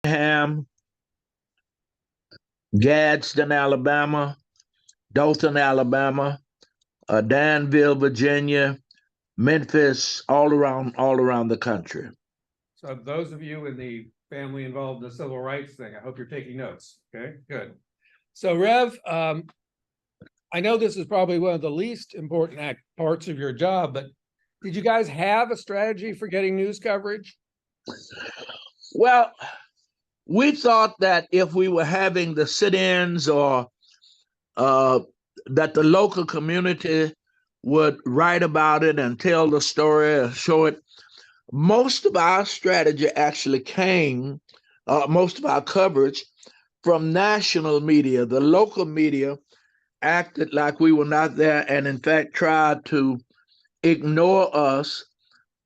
Birmingham, Gadsden, Alabama, Dothan, Alabama, Danville, Virginia, Memphis, all around the country. So those of you in the family involved in the civil rights thing, I hope you're taking notes. Okay, good. So Rev, I know this is probably one of the least important parts of your job, but did you guys have a strategy for getting news coverage? Well, we thought that if we were having the sit-ins or that the local community would write about it and tell the story or show it. Most of our strategy actually came, most of our coverage from national media. The local media acted like we were not there and, in fact, tried to ignore us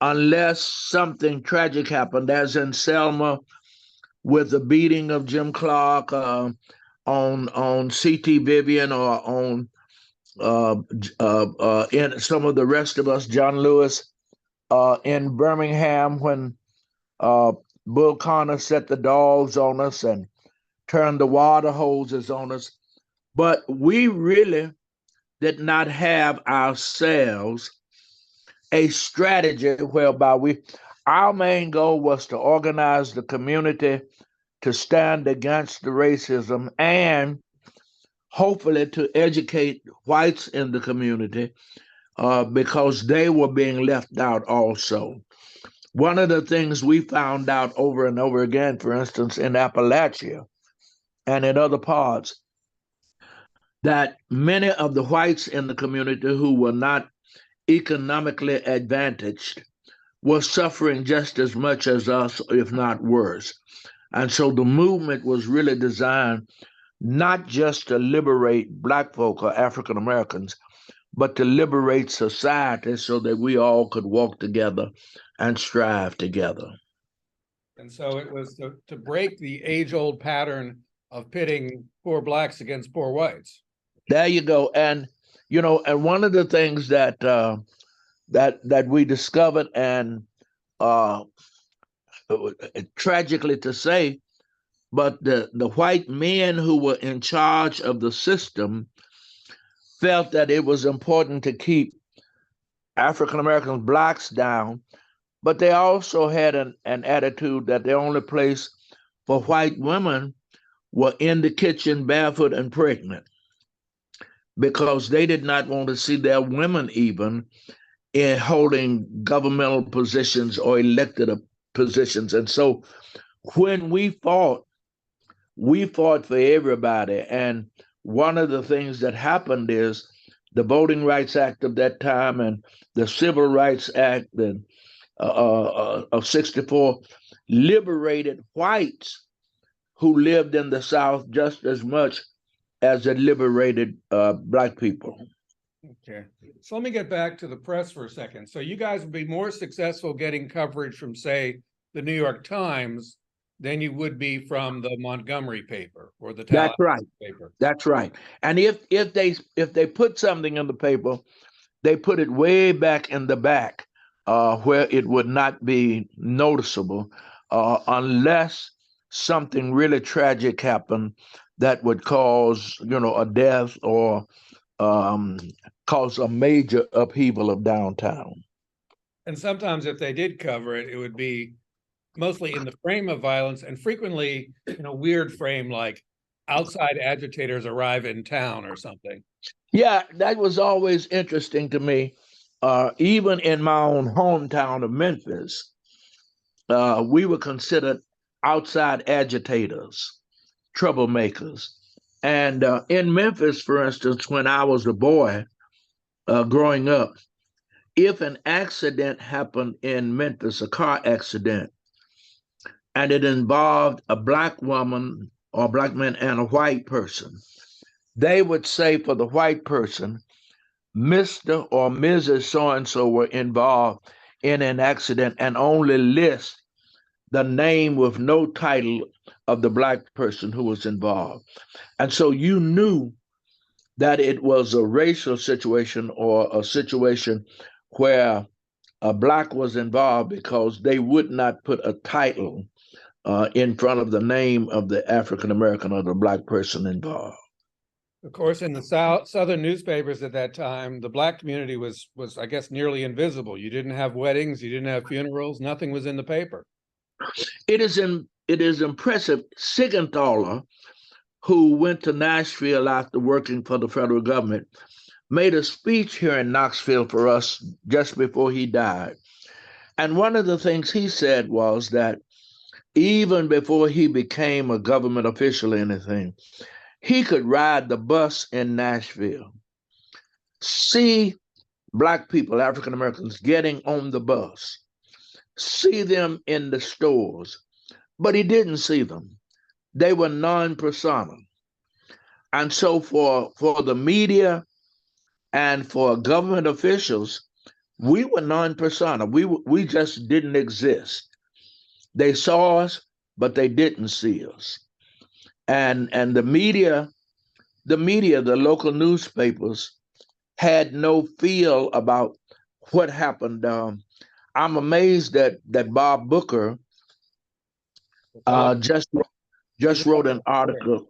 unless something tragic happened, as in Selma with the beating of Jim Clark on C.T. Vivian or on in some of the rest of us, John Lewis, in Birmingham when Bull Connor set the dogs on us and turned the water hoses on us. But we really did not have ourselves a strategy whereby our main goal was to organize the community to stand against the racism and hopefully to educate whites in the community because they were being left out also. One of the things we found out over and over again, for instance, in Appalachia and in other parts, that many of the whites in the community who were not economically advantaged were suffering just as much as us, if not worse. And so the movement was really designed not just to liberate Black folk or African Americans, but to liberate society so that we all could walk together and strive together. And so it was to break the age-old pattern of pitting poor Blacks against poor whites. There you go. And and one of the things that that we discovered, and tragically to say, but the white men who were in charge of the system felt that it was important to keep African Americans, Blacks down, but they also had an attitude that the only place for white women were in the kitchen barefoot and pregnant, because they did not want to see their women even in holding governmental positions or elected positions. And so when we fought for everybody. And one of the things that happened is the Voting Rights Act of that time and the Civil Rights Act of '64 liberated whites who lived in the South just as much as it liberated Black people. Okay, so let me get back to the press for a second. So you guys would be more successful getting coverage from, say, the New York Times than you would be from the Montgomery paper or the Tallahassee That's right. paper. That's right. And if they put something in the paper, they put it way back in the back where it would not be noticeable unless something really tragic happened that would cause a death or cause a major upheaval of downtown. And sometimes if they did cover it, it would be mostly in the frame of violence and frequently in a weird frame like outside agitators arrive in town or something. Yeah, that was always interesting to me. Even in my own hometown of Memphis, we were considered outside agitators, troublemakers. And in Memphis, for instance, when I was a boy growing up, if an accident happened in Memphis, a car accident, and it involved a Black woman or a Black man and a white person, they would say for the white person, Mr. or Mrs. So-and-so were involved in an accident, and only list the name with no title of the Black person who was involved. And so you knew that it was a racial situation or a situation where a Black was involved because they would not put a title in front of the name of the African American or the Black person involved. Of course, in the southern newspapers at that time, the Black community was, I guess, nearly invisible. You didn't have weddings, you didn't have funerals, nothing was in the paper. It is impressive. Siegenthaler, who went to Nashville after working for the federal government, made a speech here in Knoxville for us just before he died. And one of the things he said was that even before he became a government official or anything, he could ride the bus in Nashville, see Black people, African Americans, getting on the bus, see them in the stores, but he didn't see them. They were non-persona. And so for the media and for government officials, we were non-persona. We just didn't exist. They saw us, but they didn't see us. And the media, the local newspapers, had no feel about what happened. I'm amazed that Bob Booker just wrote an article.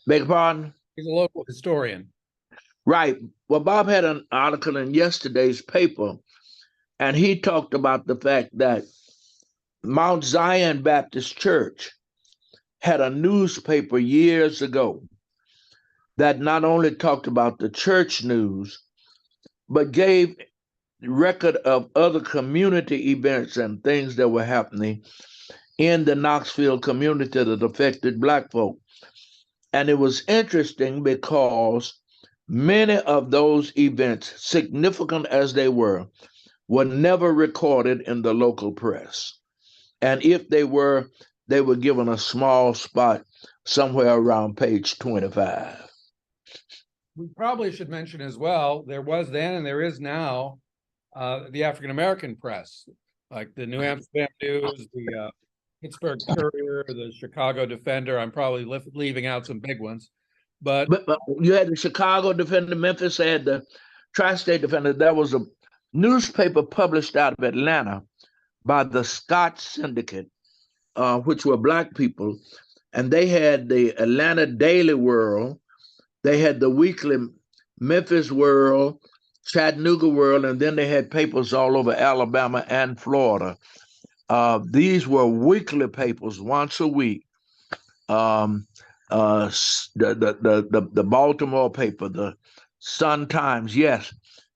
Beg your pardon? He's a local historian. Right. Well, Bob had an article in yesterday's paper, and he talked about the fact that Mount Zion Baptist Church had a newspaper years ago that not only talked about the church news, but gave record of other community events and things that were happening in the Knoxville community that affected Black folk. And it was interesting because many of those events, significant as they were never recorded in the local press. And if they were given a small spot somewhere around page 25. We probably should mention as well, there was then and there is now the African American press, like the New Amsterdam News, the Pittsburgh Courier, the Chicago Defender. I'm probably leaving out some big ones, but you had the Chicago Defender, Memphis had the Tri-State Defender. There was a newspaper published out of Atlanta by the Scott Syndicate, which were Black people, and they had the Atlanta Daily World, they had the weekly Memphis World, Chattanooga World, and then they had papers all over Alabama and Florida. These were weekly papers, once a week. The Baltimore paper, the Sun Times, yes.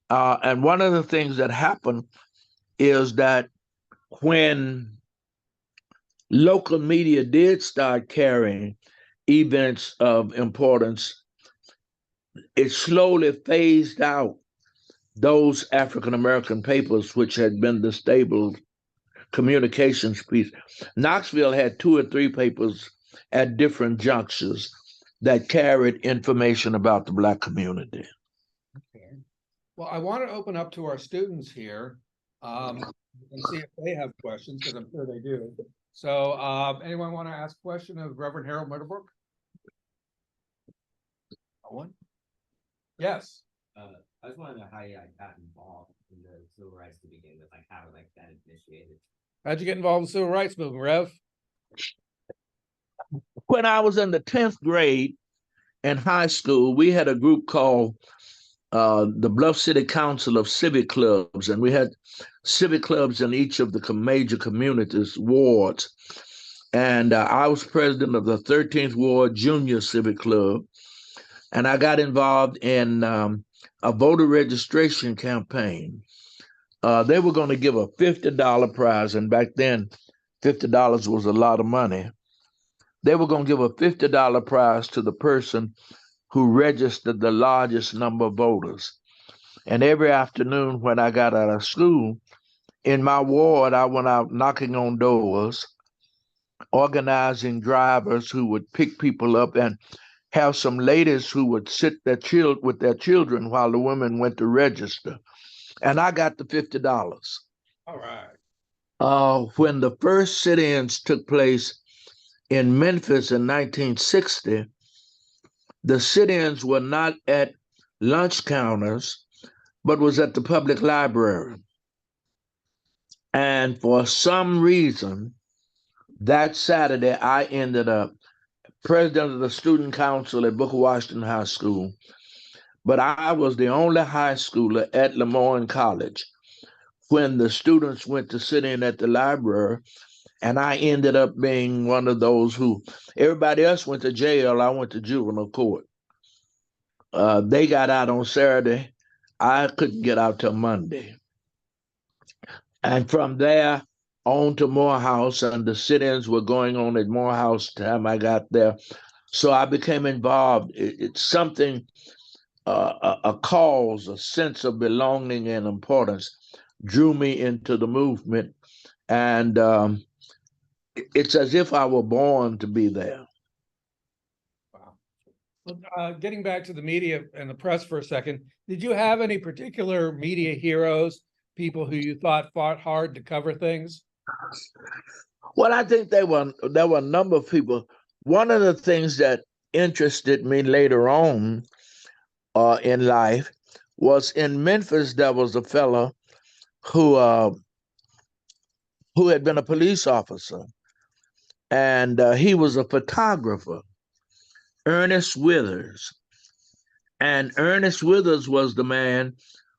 And one of the things that happened is that when local media did start carrying events of importance, it slowly phased out those African American papers, which had been the stable communications piece. Knoxville had 2 or 3 papers at different junctures that carried information about the Black community. Okay. Well, I want to open up to our students here and see if they have questions, because I'm sure they do. So anyone want to ask a question of Reverend Harold Middlebrook? One? Yes. I just want to know how you got involved in the civil rights to begin with, like how that initiated. How'd you get involved in the civil rights movement, Rev? When I was in the 10th grade in high school, we had a group called the Bluff City Council of Civic Clubs, and we had civic clubs in each of the major communities, wards. And I was president of the 13th Ward Junior Civic Club, and I got involved in a voter registration campaign. They were going to give a $50 prize, and back then, $50 was a lot of money. They were going to give a $50 prize to the person who registered the largest number of voters. And every afternoon when I got out of school, in my ward, I went out knocking on doors, organizing drivers who would pick people up, and have some ladies who would sit with their children while the women went to register. And I got the $50. All right. When the first sit-ins took place in Memphis in 1960, the sit-ins were not at lunch counters, but was at the public library. And for some reason, That Saturday, I ended up president of the student council at Booker Washington High School, but I was the only high schooler at Lemoyne College when the students went to sit in at the library, and I ended up being one of those who everybody else went to jail. I went to juvenile court. They got out on Saturday. I couldn't get out till Monday. And from there on to Morehouse, and the sit-ins were going on at Morehouse time I got there. So I became involved. It's something, a cause, a sense of belonging and importance drew me into the movement. And it's as if I were born to be there. Wow. Well, getting back to the media and the press for a second, did you have any particular media heroes, people who you thought fought hard to cover things? Well, I think there were a number of people. One of the things that interested me later on in life was in Memphis. There was a fellow who had been a police officer, and he was a photographer, Ernest Withers. And Ernest Withers was the man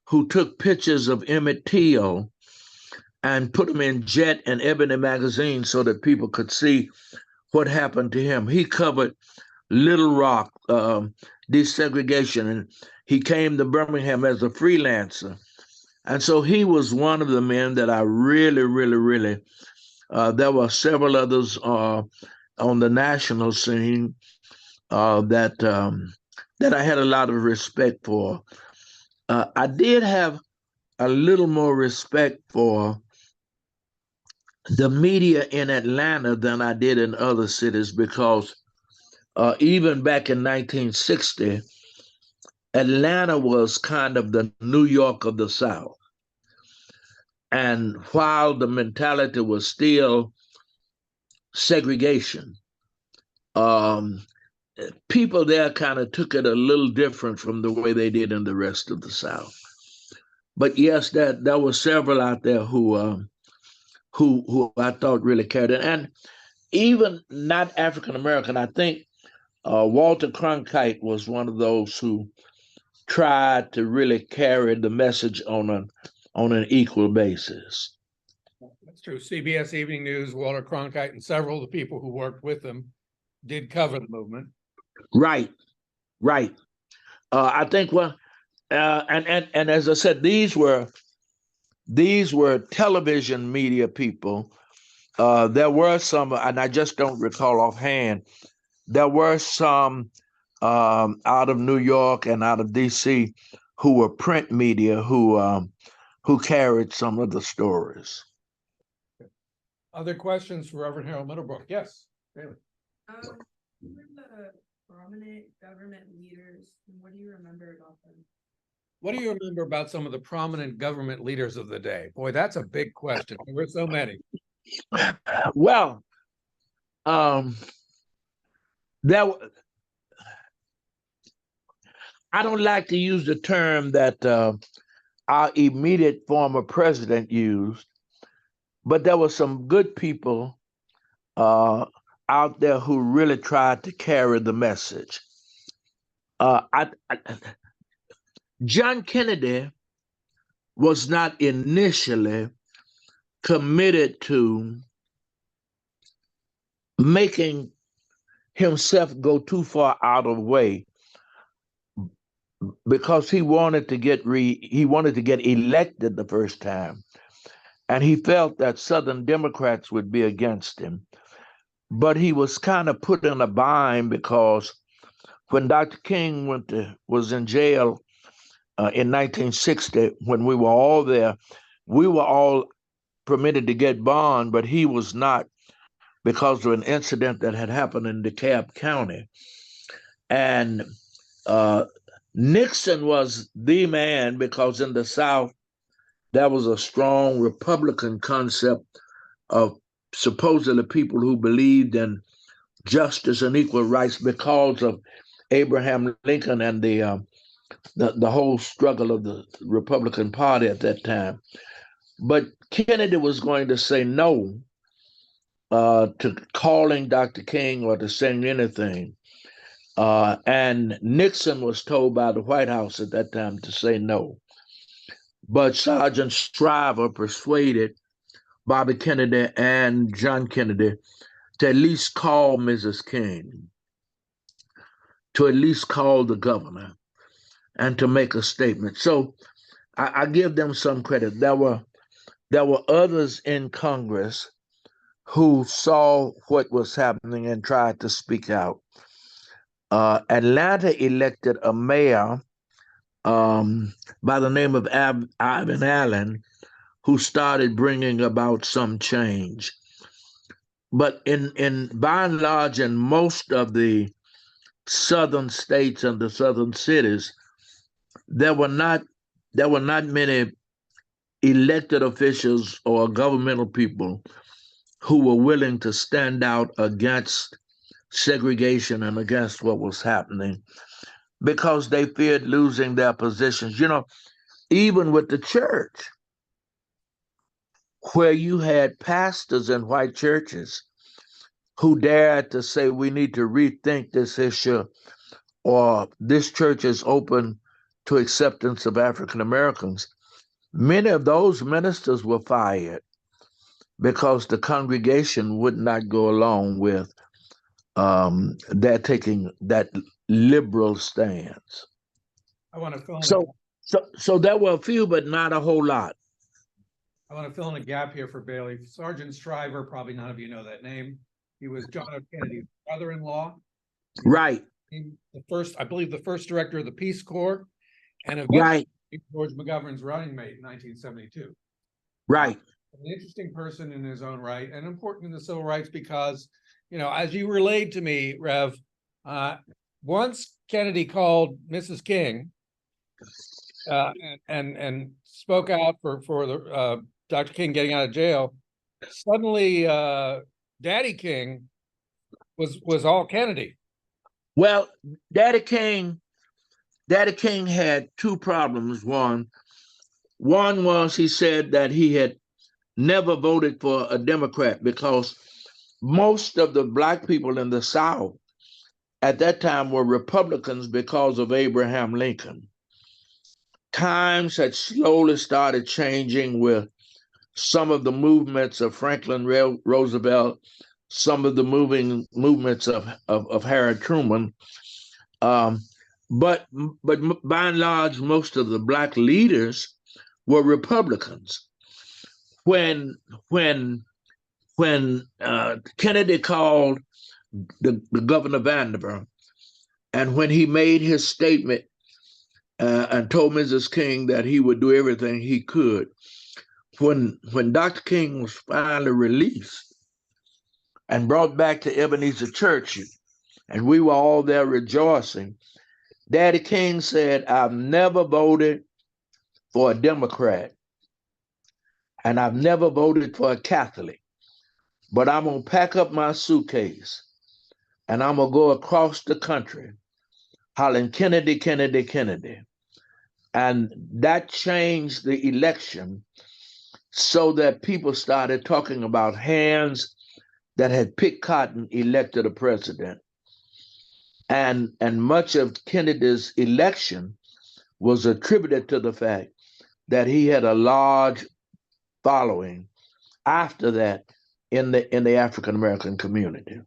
who took pictures of Emmett Till and put them in Jet and Ebony magazine so that people could see what happened to him. He covered Little Rock desegregation, and he came to Birmingham as a freelancer. And so he was one of the men that I really, really, really, there were several others on the national scene that I had a lot of respect for. I did have a little more respect for the media in Atlanta than I did in other cities because even back in 1960, Atlanta was kind of the New York of the South. And while the mentality was still segregation, um, people there kind of took it a little different from the way they did in the rest of the South. But yes, there were several out there who I thought really cared, and even not African American. I think Walter Cronkite was one of those who tried to really carry the message on an equal basis. That's true. CBS Evening News, Walter Cronkite, and several of the people who worked with him did cover the movement. Right, right. I think and as I said, these were television media people. There were some, and I just don't recall offhand. There were some out of New York and out of D.C. who were print media who carried some of the stories. Other questions for Reverend Harold Middlebrook? Yes, Bailey. Who were the prominent government leaders, and what do you remember about them? What do you remember about some of the prominent government leaders of the day? Boy, that's a big question. There were so many. Well, there. I don't like to use the term that our immediate former president used, but there were some good people out there who really tried to carry the message. John Kennedy was not initially committed to making himself go too far out of the way because he wanted to get elected the first time, and he felt that Southern Democrats would be against him. But he was kind of put in a bind because when Dr. King was in jail in 1960, when we were all there, we were all permitted to get bond, but he was not because of an incident that had happened in DeKalb County. And Nixon was the man because in the South, there was a strong Republican concept of supposedly people who believed in justice and equal rights because of Abraham Lincoln and the whole struggle of the Republican Party at that time. But Kennedy was going to say no to calling Dr. King or to saying anything. And Nixon was told by the White House at that time to say no. But Sergeant Shriver persuaded Bobby Kennedy and John Kennedy to at least call Mrs. King, to at least call the governor, and to make a statement. So I give them some credit. There were others in Congress who saw what was happening and tried to speak out. Atlanta elected a mayor by the name of Ivan Allen, who started bringing about some change. But in by and large, in most of the southern states and the southern cities, there were not many elected officials or governmental people who were willing to stand out against segregation and against what was happening because they feared losing their positions. You know, even with the church, where you had pastors in white churches who dared to say we need to rethink this issue, or this church is open to acceptance of African Americans. Many of those ministers were fired because the congregation would not go along with their taking that liberal stance. I want to fill in. So there were a few, but not a whole lot. I want to fill in a gap here for Bailey. Sergeant Shriver, probably none of you know that name. He was John F. Kennedy's brother-in-law. Right. The first, I believe, the first director of the Peace Corps, and eventually Right. George McGovern's running mate in 1972. Right. An interesting person in his own right, and important in the civil rights because, you know, as you relayed to me, Rev, once Kennedy called Mrs. King and spoke out for the Dr. King getting out of jail, suddenly Daddy King was all Kennedy. Well, Daddy King had two problems. One was he said that he had never voted for a Democrat because most of the black people in the South at that time were Republicans because of Abraham Lincoln. Times had slowly started changing with some of the movements of Franklin Roosevelt, some of the movements of Harry Truman. But by and large, most of the black leaders were Republicans. When Kennedy called the governor Vandiver, and when he made his statement and told Mrs. King that he would do everything he could, when Dr. King was finally released and brought back to Ebenezer Church, and we were all there rejoicing, Daddy King said, "I've never voted for a Democrat, and I've never voted for a Catholic, but I'm going to pack up my suitcase, and I'm going to go across the country hollering Kennedy, Kennedy, Kennedy." And that changed the election so that people started talking about hands that had picked cotton elected a president. And much of Kennedy's election was attributed to the fact that he had a large following after that in the African American community.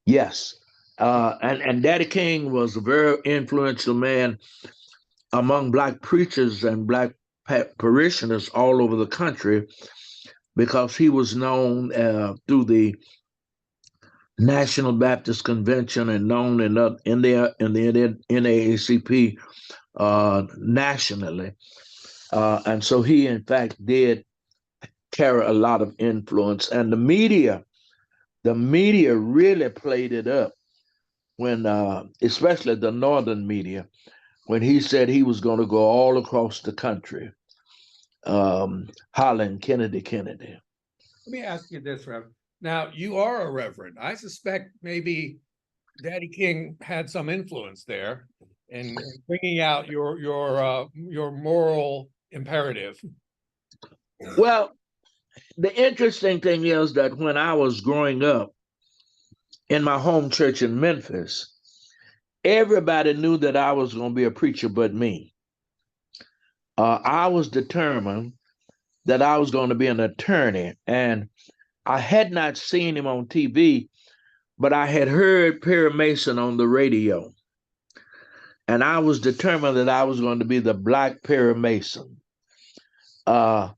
Yes. And Daddy King was a very influential man among black preachers and black parishioners all over the country because he was known through the National Baptist Convention and known in the NAACP nationally. And so he, in fact, did carry a lot of influence. And the media really played it up when, especially the northern media, when he said he was going to go all across the country, hollering Kennedy, Kennedy. Let me ask you this, Rev. Now, you are a reverend. I suspect maybe Daddy King had some influence there in bringing out your moral imperative. Well, The interesting thing is that when I was growing up in my home church in Memphis, everybody knew that I was going to be a preacher but me. I was determined that I was going to be an attorney, and I had not seen him on TV, but I had heard Perry Mason on the radio, and I was determined that I was going to be the Black Perry Mason. Uh,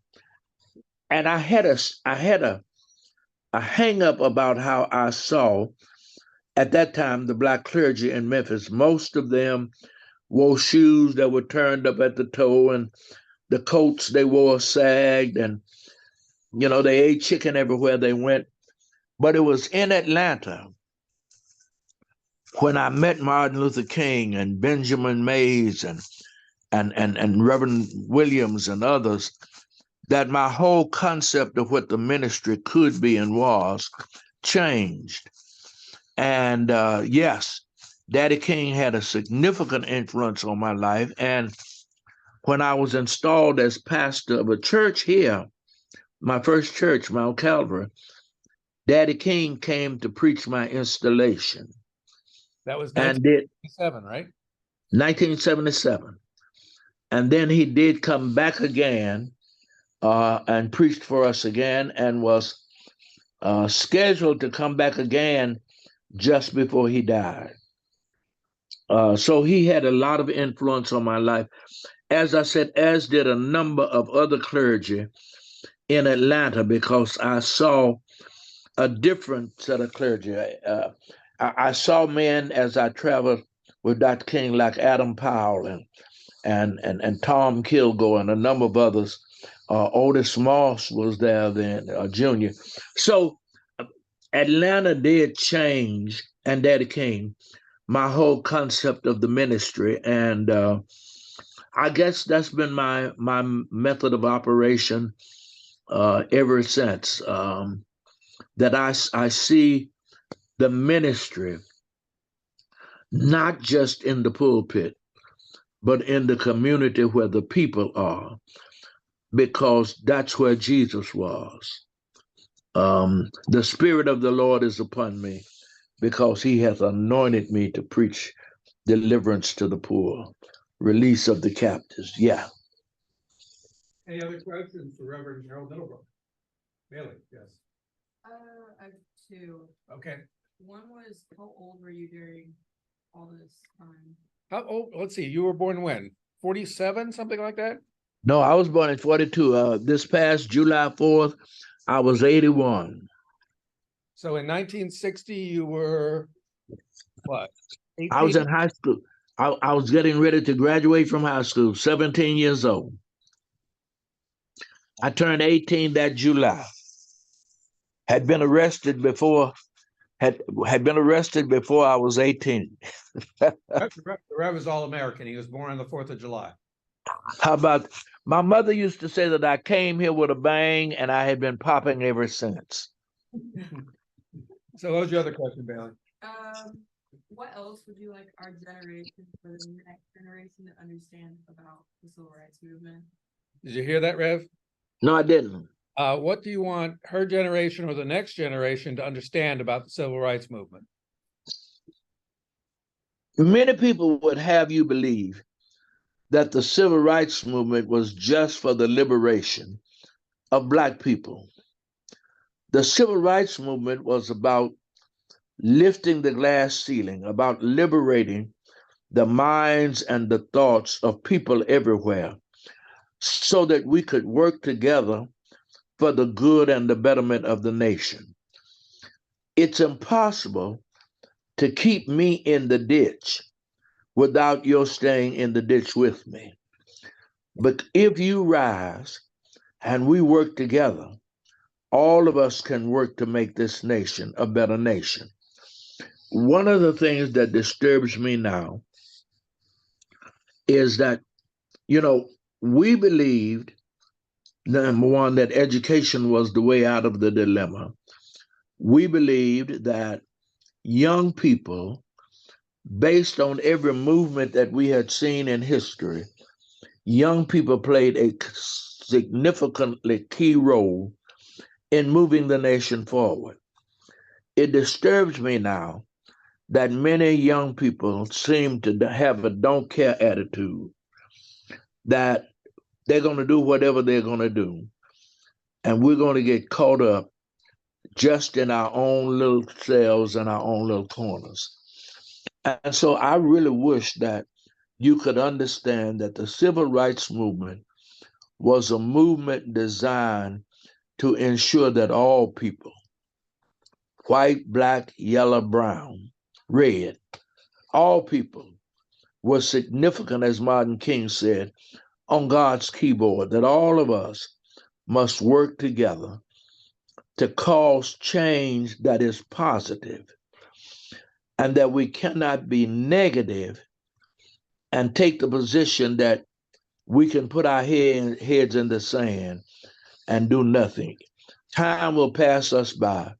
and I had a hang up about how I saw at that time the black clergy in Memphis. Most of them wore shoes that were turned up at the toe, and the coats they wore sagged, and they ate chicken everywhere they went. But it was in Atlanta when I met Martin Luther King and Benjamin Mays and Reverend Williams and others that my whole concept of what the ministry could be and was changed. And yes, Daddy King had a significant influence on my life. And when I was installed as pastor of a church here, my first church, Mount Calvary, Daddy King came to preach my installation. That was And did 1977, right? 1977. And then he did come back again and preached for us again, and was scheduled to come back again just before he died. So he had a lot of influence on my life. As I said, as did a number of other clergy in Atlanta, because I saw a different set of clergy. I saw men as I traveled with Dr. King, like Adam Powell and Tom Kilgore and a number of others. Otis Moss was there then, junior. So Atlanta did change, and Daddy King, my whole concept of the ministry. And I guess that's been my method of operation ever since. That I see the ministry not just in the pulpit, but in the community where the people are, because that's where Jesus was. The Spirit of the Lord is upon me, because he hath anointed me to preach deliverance to the poor, release of the captives. Yeah. Any other questions for Reverend Harold Middlebrook? Bailey, yes. I have two. Okay. One was, how old were you during all this time? How old? Let's see. You were born when? 47, something like that? No, I was born in 42. This past July 4th, I was 81. So in 1960, you were what? I was 18? in high school. I was getting ready to graduate from high school, 17 years old. I turned 18 that July. Had been arrested before I was 18. The Rev is all-American. He was born on the 4th of July. How about, my mother used to say that I came here with a bang, and I had been popping ever since. So what was your other question, Bailey? What else would you like our generation, for the next generation, to understand about the civil rights movement? Did you hear that, Rev? No, I didn't. What do you want her generation or the next generation to understand about the civil rights movement? Many people would have you believe that the civil rights movement was just for the liberation of Black people. The civil rights movement was about lifting the glass ceiling, about liberating the minds and the thoughts of people everywhere, so that we could work together for the good and the betterment of the nation. It's impossible to keep me in the ditch without your staying in the ditch with me. But if you rise and we work together, all of us can work to make this nation a better nation. One of the things that disturbs me now is that, we believed, number one, that education was the way out of the dilemma. We believed that young people, based on every movement that we had seen in history, young people played a significantly key role in moving the nation forward. It disturbs me now that many young people seem to have a don't care attitude, that they're going to do whatever they're going to do, and we're going to get caught up just in our own little selves and our own little corners. And so I really wish that you could understand that the civil rights movement was a movement designed to ensure that all people, white, black, yellow, brown, red, all people were significant, as Martin King said, on God's keyboard, that all of us must work together to cause change that is positive, and that we cannot be negative and take the position that we can put our heads in the sand and do nothing. Time will pass us by,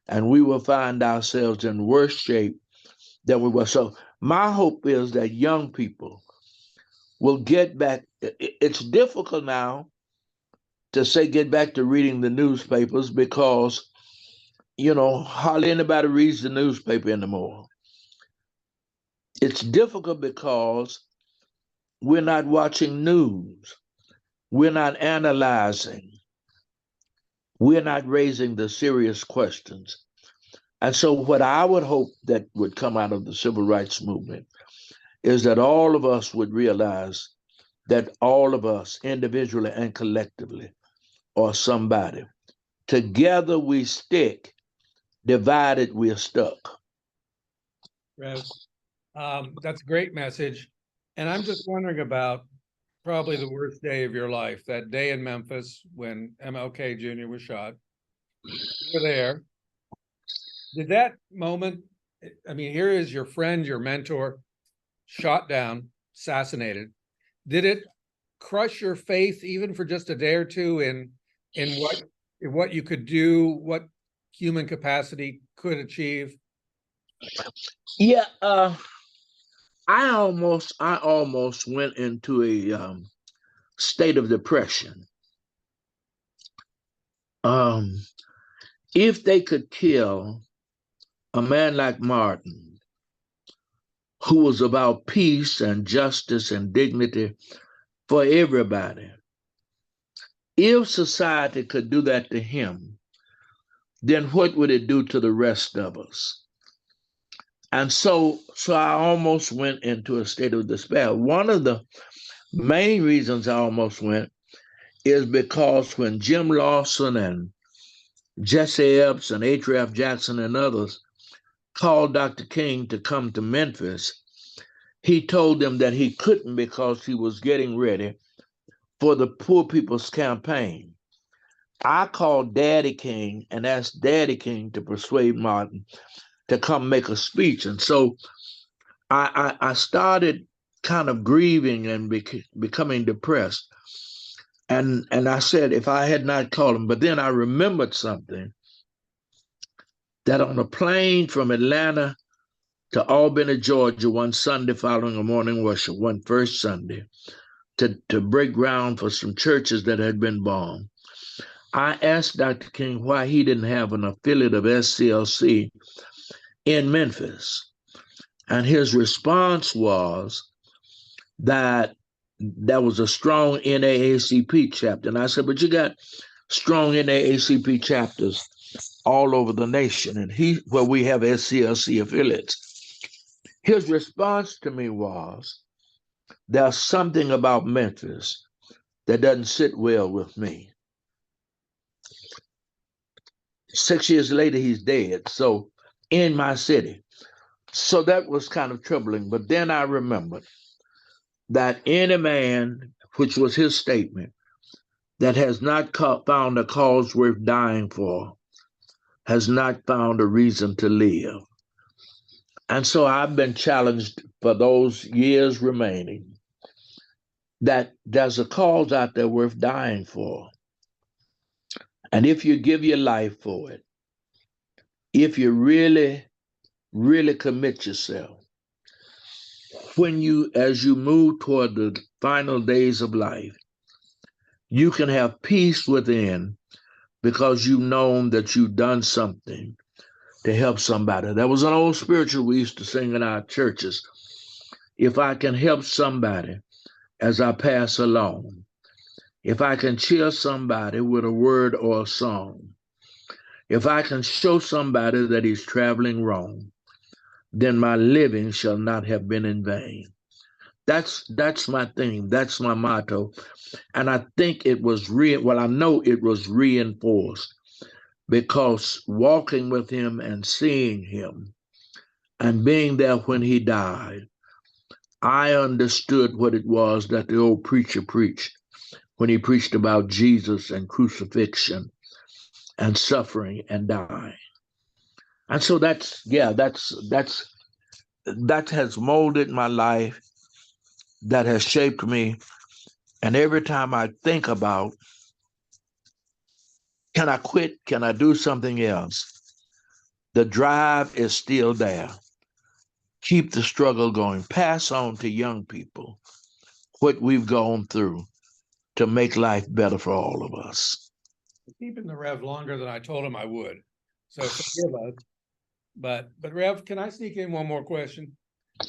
and we will find ourselves in worse shape than we were. So my hope is that young people will get back. It's difficult now to say get back to reading the newspapers because, hardly anybody reads the newspaper anymore. It's difficult because we're not watching news. We're not analyzing. We're not raising the serious questions. And so what I would hope that would come out of the civil rights movement is that all of us would realize that all of us, individually and collectively, are somebody. Together we stick, divided we're stuck. Rev, that's a great message. And I'm just wondering about probably the worst day of your life, that day in Memphis when MLK Jr. was shot. You were there. Did that moment, I mean, here is your friend, your mentor, shot down, assassinated. Did it crush your faith even for just a day or two in what you could do, what human capacity could achieve? Yeah, I almost went into a state of depression. If they could kill a man like Martin, who was about peace and justice and dignity for everybody, if society could do that to him, then what would it do to the rest of us? And so I almost went into a state of despair. One of the main reasons I almost went is because when Jim Lawson and Jesse Epps and H.F. Jackson and others called Dr. King to come to Memphis, he told them that he couldn't because he was getting ready for the Poor People's Campaign. I called Daddy King and asked Daddy King to persuade Martin to come make a speech. And so I started kind of grieving and becoming depressed. And I said, if I had not called him, but then I remembered something, that on a plane from Atlanta to Albany, Georgia, one Sunday following a morning worship, one first Sunday, to break ground for some churches that had been bombed, I asked Dr. King why he didn't have an affiliate of SCLC in Memphis. And his response was that there was a strong NAACP chapter. And I said, but you got strong NAACP chapters all over the nation, and where we have SCLC affiliates. His response to me was, there's something about Memphis that doesn't sit well with me. 6 years later, he's dead. So in my city. So that was kind of troubling. But then I remembered that any man, which was his statement, that has not found a cause worth dying for, has not found a reason to live. And so I've been challenged for those years remaining that there's a cause out there worth dying for. And if you give your life for it, if you really, really commit yourself, as you move toward the final days of life, you can have peace within because you've known that you've done something to help somebody. There was an old spiritual we used to sing in our churches. If I can help somebody as I pass along, if I can cheer somebody with a word or a song, if I can show somebody that he's traveling wrong, then my living shall not have been in vain. That's my theme. That's my motto. And I think it was I know it was reinforced because walking with him and seeing him and being there when he died, I understood what it was that the old preacher preached when he preached about Jesus and crucifixion and suffering and dying. And so that has molded my life, that has shaped me. And every time I think about, can I quit? Can I do something else? The drive is still there. Keep the struggle going. Pass on to young people what we've gone through to make life better for all of us. Keeping the Rev longer than I told him I would. So forgive us. But Rev, can I sneak in one more question?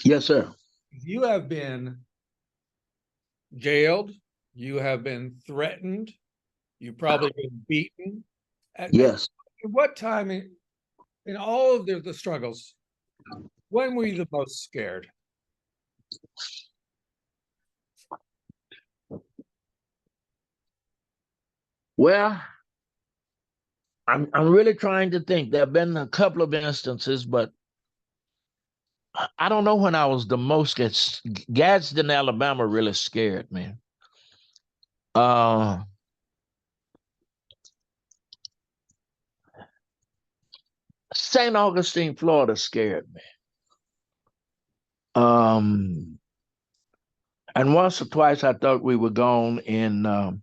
Yes, sir. You have been jailed, you have been threatened, you've probably been beaten. At Yes. what time in all of the struggles, when were you the most scared? Well, I'm really trying to think. There have been a couple of instances, but I don't know when I was the most scared. Gadsden, Alabama really scared me. St. Augustine, Florida scared me. And once or twice I thought we were gone in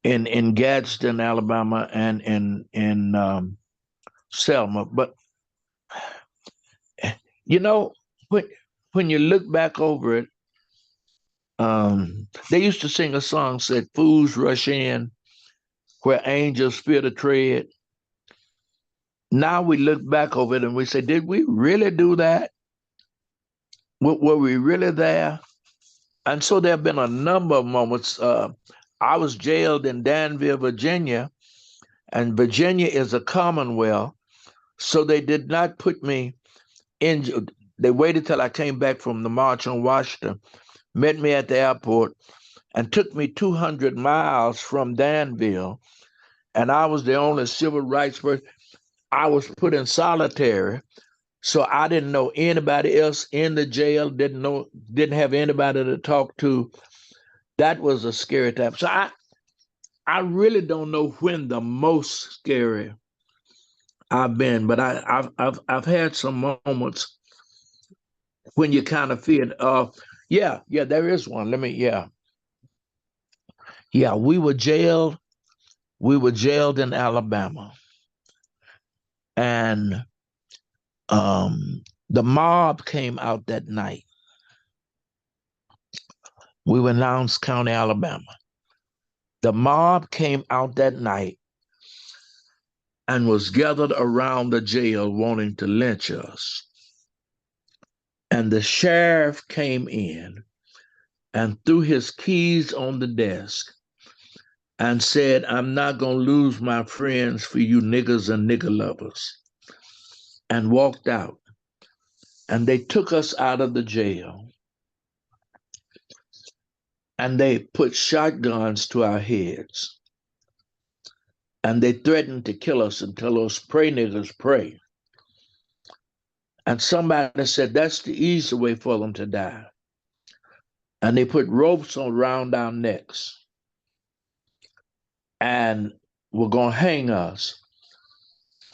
Gadsden, Alabama, and in Selma. But you know, when you look back over it, they used to sing a song said, "Fools rush in where angels fear to tread." Now we look back over it and we say, did we really do that? Were we really there? And so there have been a number of moments. I was jailed in Danville, Virginia, and Virginia is a commonwealth. So they did not put me in. They waited till I came back from the March on Washington, met me at the airport, and took me 200 miles from Danville. And I was the only civil rights person. I was put in solitary. So I didn't know anybody else in the jail, didn't have anybody to talk to. That was a scary time. So I really don't know when the most scary I've been, but I've had some moments when you kind of feel yeah, there is one. Yeah, we were jailed in Alabama, and the mob came out that night. We were in Lowndes County, Alabama. The mob came out that night and was gathered around the jail wanting to lynch us. And the sheriff came in and threw his keys on the desk and said, "I'm not going to lose my friends for you niggers and nigger lovers," and walked out. And they took us out of the jail and they put shotguns to our heads. And they threatened to kill us and tell us, "Pray, niggers, pray." And somebody said, "That's the easy way for them to die." And they put ropes around our necks and were going to hang us.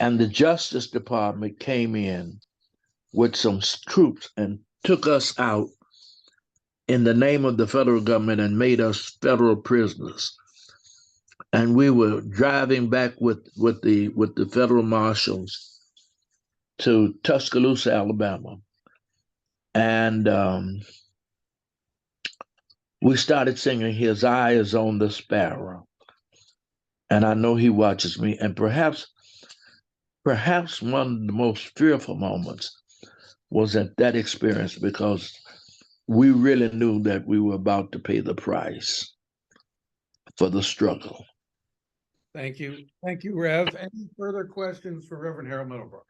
And the Justice Department came in with some troops and took us out in the name of the federal government and made us federal prisoners. And we were driving back with the federal marshals to Tuscaloosa, Alabama. And we started singing, "His eye is on the sparrow." and I know he watches me. And perhaps one of the most fearful moments was at that experience because we really knew that we were about to pay the price for the struggle. Thank you. Thank you, Rev. Any further questions for Reverend Harold Middlebrook?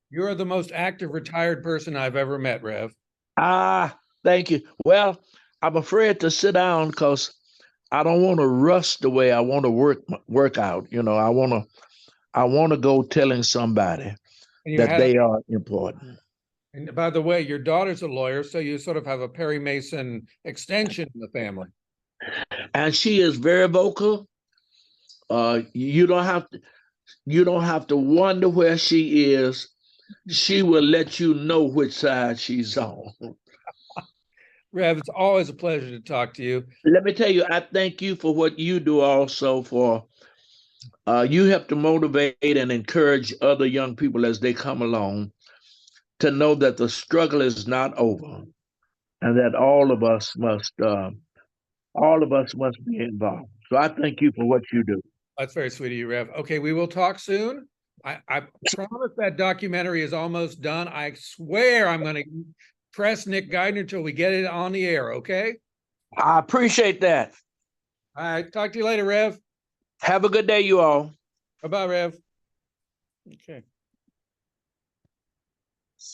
You're the most active retired person I've ever met, Rev. Ah, thank you. Well, I'm afraid to sit down because I don't want to rush the way I want to work out. I want to go telling somebody And you that had, they are important. and by the way, your daughter's a lawyer, so you sort of have a Perry Mason extension in the family. And she is very vocal. You don't have to wonder where she is. She will let you know which side she's on. Rev, it's always a pleasure to talk to you. Let me tell you, I thank you for what you do also for you have to motivate and encourage other young people as they come along to know that the struggle is not over and that all of us must be involved. So I thank you for what you do. That's very sweet of you, Rev. Okay, we will talk soon. I promise that documentary is almost done. I swear I'm going to press Nick Geithner until we get it on the air, okay? I appreciate that. All right, talk to you later, Rev. Have a good day, you all. Bye-bye, Rev. Okay.